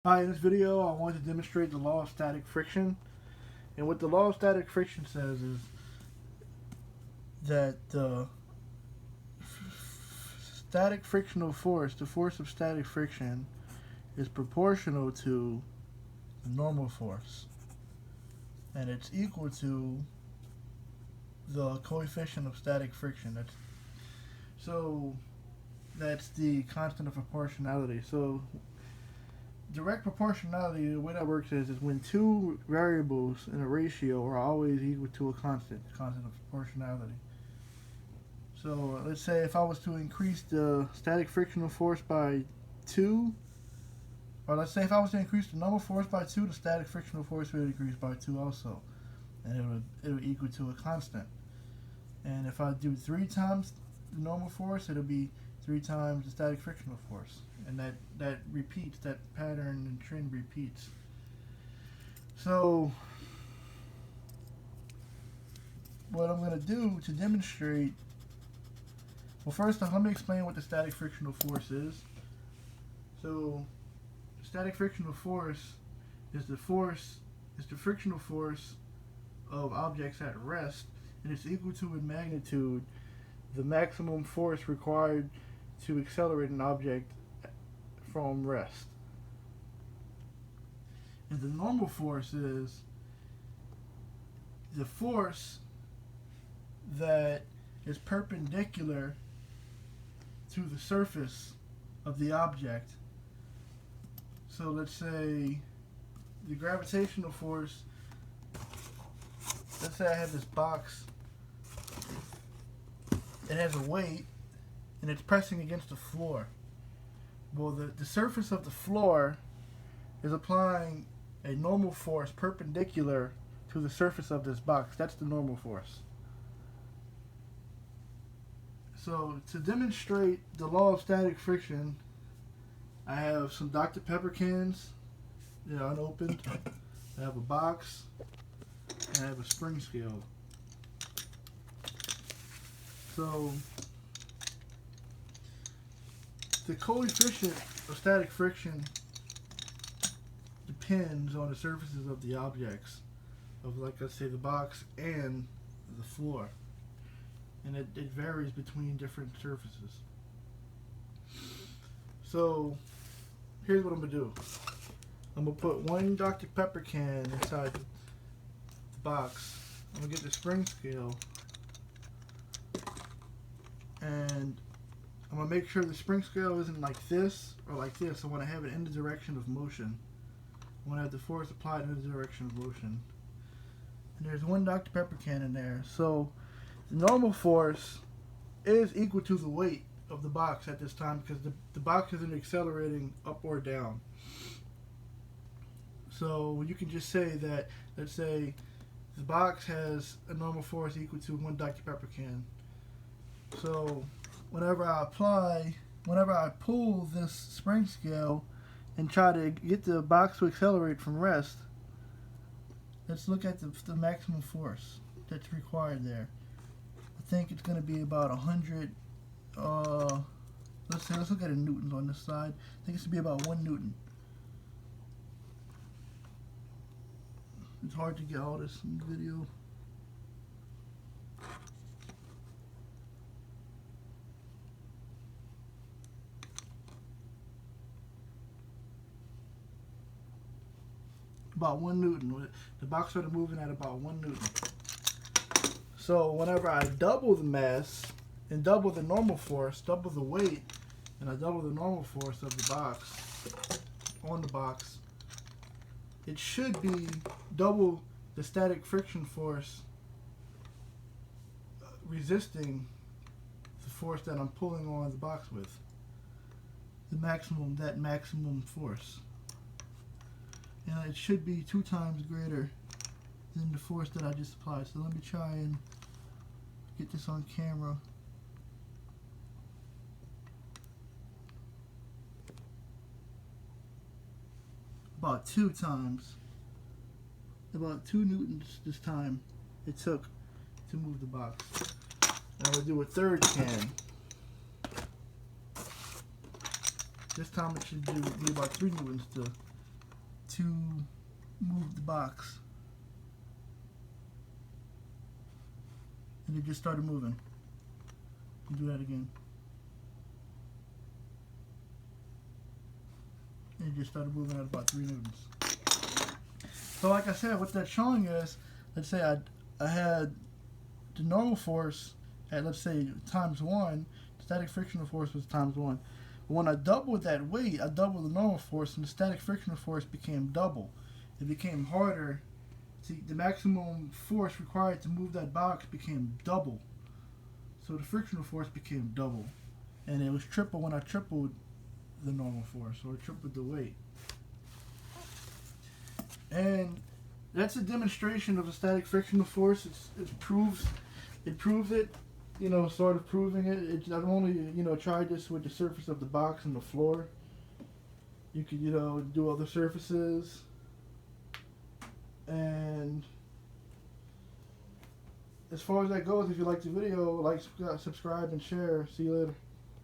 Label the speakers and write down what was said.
Speaker 1: Hi, in this video I want to demonstrate the law of static friction. And what the law of static friction says is that the static frictional force, the force of static friction, is proportional to the normal force. And it's equal to the coefficient of static friction. That's the constant of proportionality. So direct proportionality, the way that works is when two variables in a ratio are always equal to a constant of proportionality. So let's say if I was to increase the static frictional force by 2, or let's say if I was to increase the normal force by 2, the static frictional force would increase by 2 also. And it would equal to a constant. And if I do 3 times the normal force, it'll be 3 times the static frictional force. And that repeats, that pattern and trend repeats. So what I'm going to do to demonstrate, well, first let me explain what the static frictional force is. So the static frictional force is the frictional force of objects at rest, and it's equal to in magnitude the maximum force required to accelerate an object from rest. And the normal force is the force that is perpendicular to the surface of the object. So let's say the gravitational force, let's say I have this box, it has a weight and it's pressing against the floor. Well, the surface of the floor is applying a normal force perpendicular to the surface of this box. That's the normal force. So to demonstrate the law of static friction, I have some Dr. Pepper cans, they're unopened. I have a box, and I have a spring scale. So the coefficient of static friction depends on the surfaces of the objects, of, like I say, the box and the floor. And it varies between different surfaces. So here's what I'm going to do. I'm going to put one Dr. Pepper can inside the box. I'm going to get the spring scale, and I'm going to make sure the spring scale isn't like this or like this. I want to have it in the direction of motion. I want to have the force applied in the direction of motion. And there's one Dr. Pepper can in there. So the normal force is equal to the weight of the box at this time, because the box isn't accelerating up or down. So you can just say that, let's say the box has a normal force equal to 1 Dr. Pepper can. So whenever I pull this spring scale and try to get the box to accelerate from rest, let's look at the maximum force that's required there. I think it's going to be about 100. Let's look at it in newtons on this side. I think it's going to be about 1 newton. It's hard to get all this in the video. About 1 newton. The box started moving at about 1 newton. So whenever I double the mass and double the normal force, double the weight, and I double the normal force of the box, on the box, it should be double the static friction force resisting the force that I'm pulling on the box with. That maximum force. And it should be 2 times greater than the force that I just applied. So let me try and get this on camera. About 2 times. About 2 newtons this time it took to move the box. Now we'll do a third can. This time it should be about 3 newtons to to move the box. And it just started moving. Do that again. And it just started moving at about 3 newtons. So like I said, what that's showing is, let's say I had the normal force at, let's say, times 1, the static frictional force was times 1. But when I doubled that weight, I doubled the normal force, and the static frictional force became double. It became harder. See, the maximum force required to move that box became double. So the frictional force became double. And it was triple when I tripled the normal force, or tripled the weight. And that's a demonstration of a static frictional force. It proves it, you know, sort of proving it. I've only, you know, tried this with the surface of the box and the floor. You could, you know, do other surfaces. And as far as that goes, if you like the video, like, subscribe, and share. See you later.